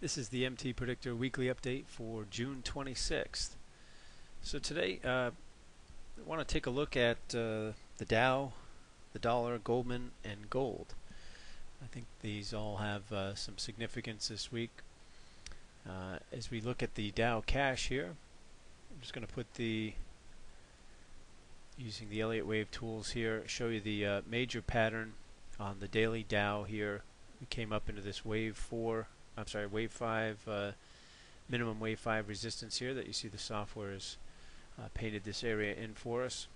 This is the MTPredictor weekly update for June 26th. So today I want to take a look at the Dow, the dollar, Goldman, and gold. I think these all have some significance this week. As we look at the Dow cash here, I'm just going to put using the Elliott wave tools here, show you the major pattern on the daily Dow here. We came up into this wave 5, minimum wave 5 resistance here that you see the software has painted this area in for us.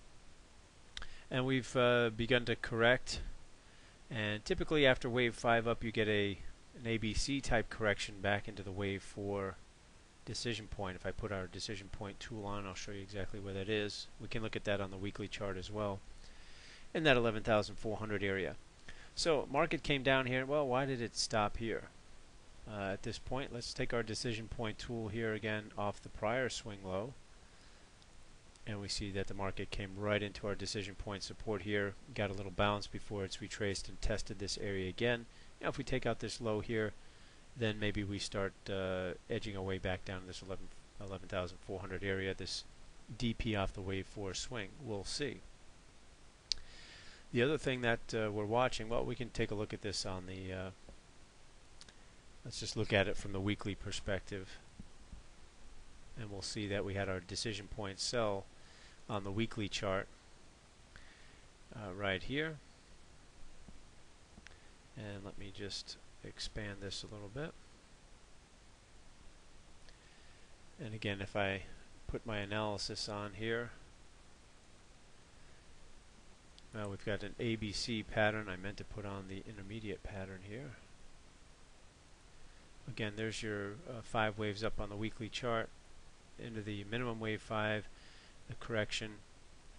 And we've begun to correct. And typically after wave 5 up, you get an ABC type correction back into the wave 4 decision point. If I put our decision point tool on, I'll show you exactly where that is. We can look at that on the weekly chart as well, in that 11,400 area. So market came down here. Well, why did it stop here? At this point, let's take our decision point tool here again off the prior swing low, and we see that the market came right into our decision point support here, got a little bounce before it's retraced and tested this area again. Now if we take out this low here, then maybe we start edging our way back down to this 11,400 area, this DP off the wave 4 swing. We'll see. The other thing that we're watching, well, we can take a look at this on the let's just look at it from the weekly perspective, and we'll see that we had our decision point sell on the weekly chart right here. And let me just expand this a little bit. And again, if I put my analysis on here, well, we've got an ABC pattern. I meant to put on the intermediate pattern here. Again, there's your 5 waves up on the weekly chart into the minimum wave 5. The correction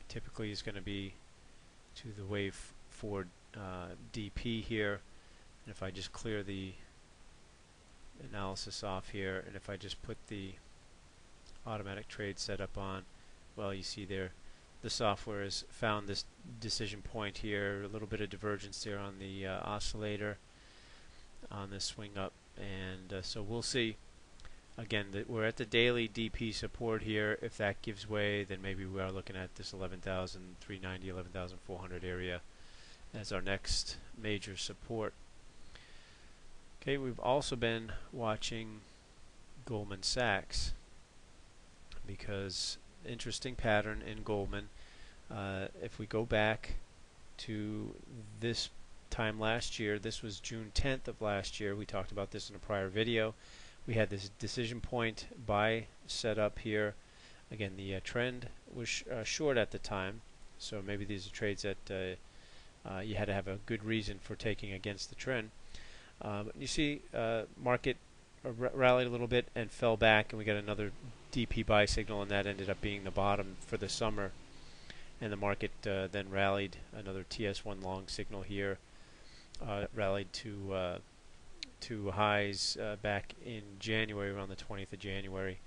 typically is going to be to the wave 4 DP here. And if I just clear the analysis off here, and if I just put the automatic trade setup on, well, you see there the software has found this decision point here, a little bit of divergence there on the oscillator on this swing up. And so we'll see again that we're at the daily DP support here. If that gives way, then maybe we are looking at this 11,390, 11,400 area as our next major support. Okay, we've also been watching Goldman Sachs, because interesting pattern in Goldman. If we go back to this time last year, this was June 10th of last year. We talked about this in a prior video. We had this decision point buy set up here. Again, the trend was short at the time, so maybe these are trades that you had to have a good reason for taking against the trend. You see market rallied a little bit and fell back, and we got another DP buy signal, and that ended up being the bottom for the summer. And the market then rallied, another TS1 long signal here. Rallied to highs back in January, around the 20th of January,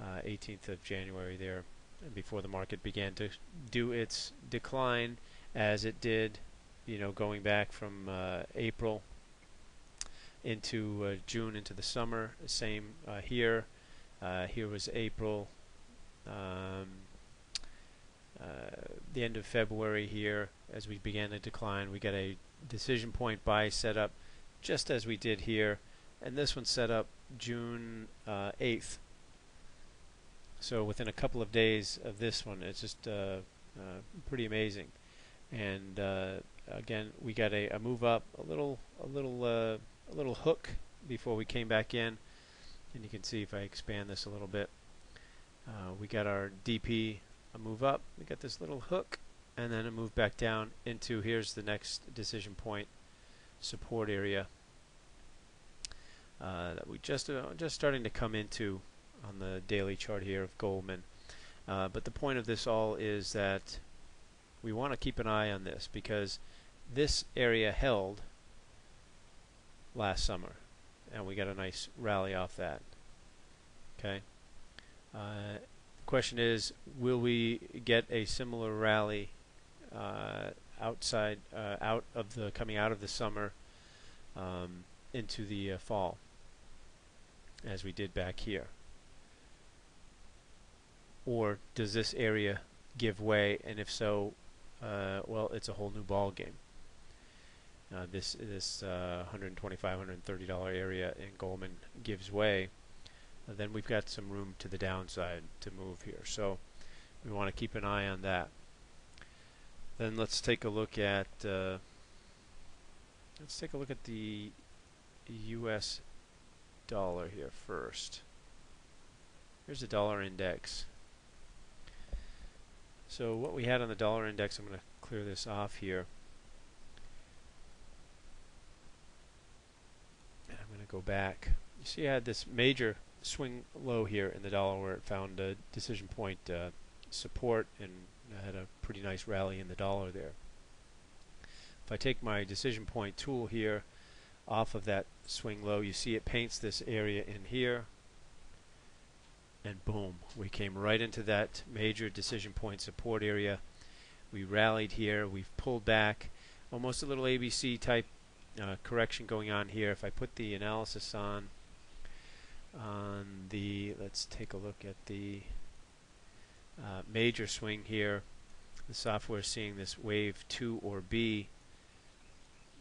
18th of January there, and before the market began to do its decline as it did, going back from April into June into the summer. Same here. Here was April. The end of February here, as we began to decline, we got a decision point buy set up just as we did here, and this one set up June 8th. So within a couple of days of this one, it's just pretty amazing. And again, we got a move up, a little hook before we came back in, and you can see if I expand this a little bit, we got our DP, a move up, we got this little hook, and then a move back down into, here's the next decision point support area that we just starting to come into on the daily chart here of Goldman. But the point of this all is that we want to keep an eye on this, because this area held last summer, and we got a nice rally off that. Okay. The question is, will we get a similar rally coming out of the summer into the fall? as we did back here? Or does this area give way, and if so, well, it's a whole new ball game. This $125, $130 area in Goldman gives way, then we've got some room to the downside to move here. So we want to keep an eye on that. Then let's take a look at the U.S. dollar here first. Here's the dollar index. So what we had on the dollar index, I'm going to clear this off here. And I'm going to go back. You see I had this major swing low here in the dollar where it found a decision point support, and I had a pretty nice rally in the dollar there. If I take my decision point tool here off of that swing low, you see it paints this area in here, and boom, we came right into that major decision point support area. We rallied here, we've pulled back, almost a little ABC type correction going on here. If I put the analysis on the, let's take a look at the major swing here. The software is seeing this wave 2 or B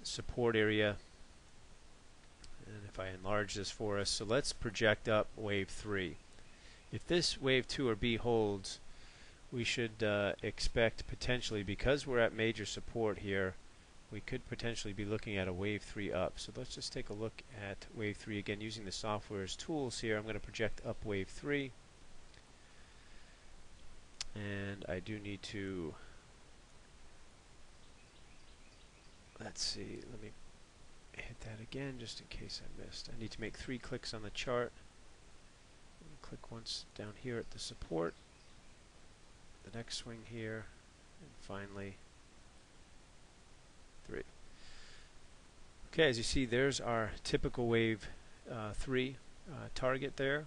support area, and if I enlarge this for us, so let's project up wave 3. If this wave 2 or B holds, we should expect potentially, because we're at major support here, we could potentially be looking at a wave 3 up. So let's just take a look at wave 3 again using the software's tools here. I'm going to project up wave 3, and I do need to, let's see, let me hit that again just in case I missed. I need to make 3 clicks on the chart. Click once down here at the support, the next swing here, and finally 3. Okay, as you see, there's our typical wave 3 target there.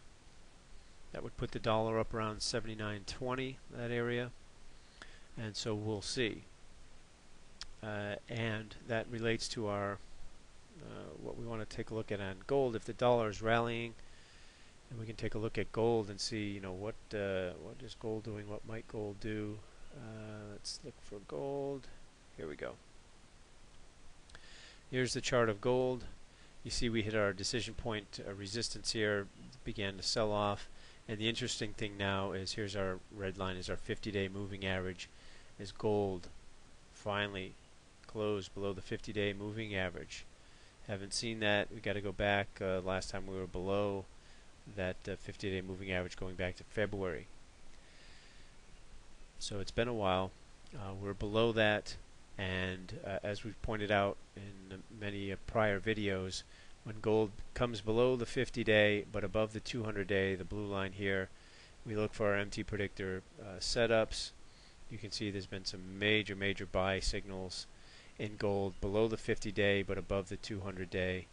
That would put the dollar up around 79.20, that area, and so we'll see. And that relates to our what we want to take a look at on gold. If the dollar is rallying, and we can take a look at gold and see, you know, what is gold doing? What might gold do? Let's look for gold. Here we go. Here's the chart of gold. You see we hit our decision point resistance here, began to sell off, and the interesting thing now is here's our red line, is our 50-day moving average, as gold finally closed below the 50-day moving average. Haven't seen that. We got to go back. Last time we were below that 50-day moving average going back to February. So it's been a while. We're below that, and as we've pointed out in many prior videos, when gold comes below the 50-day but above the 200-day, the blue line here, we look for our MTPredictor setups. You can see there's been some major buy signals in gold below the 50-day but above the 200-day.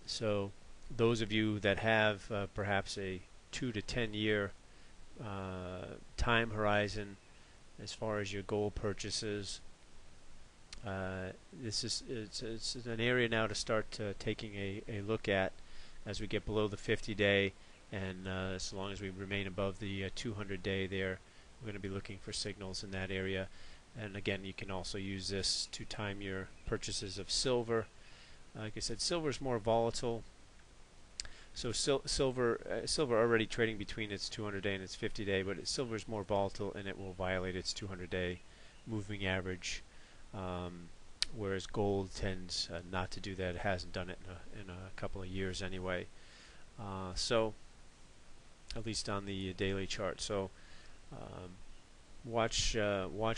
So those of you that have perhaps a 2 to 10 year time horizon as far as your gold purchases, it's an area now to start taking a look at as we get below the 50-day, and as long as we remain above the 200-day there, we're going to be looking for signals in that area. And again, you can also use this to time your purchases of silver. Like I said, silver is more volatile. So silver already trading between its 200-day and its 50-day, but silver is more volatile and it will violate its 200-day moving average, whereas gold tends not to do that. It hasn't done it in a couple of years anyway. So at least on the daily chart. So watch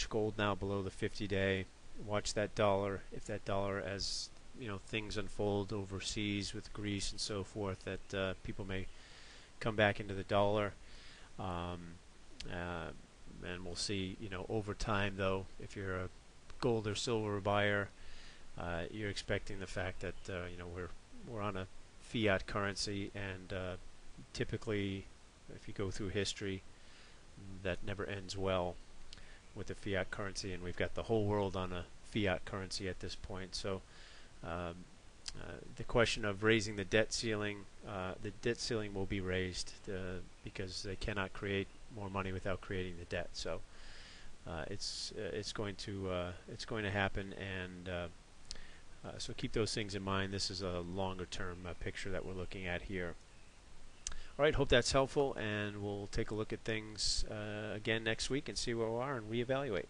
gold now below the 50-day. Watch that dollar. If that dollar, as you know, things unfold overseas with Greece and so forth, that people may come back into the dollar, and we'll see. You know, over time, though, if you're a gold or silver buyer, you're expecting the fact that you know, we're on a fiat currency, and typically, if you go through history, that never ends well with the fiat currency, and we've got the whole world on a fiat currency at this point. So The question of raising the debt ceiling will be raised because they cannot create more money without creating the debt. So it's going to happen, and so keep those things in mind. This is a longer term picture that we're looking at here. All right, hope that's helpful, and we'll take a look at things again next week and see where we are and reevaluate.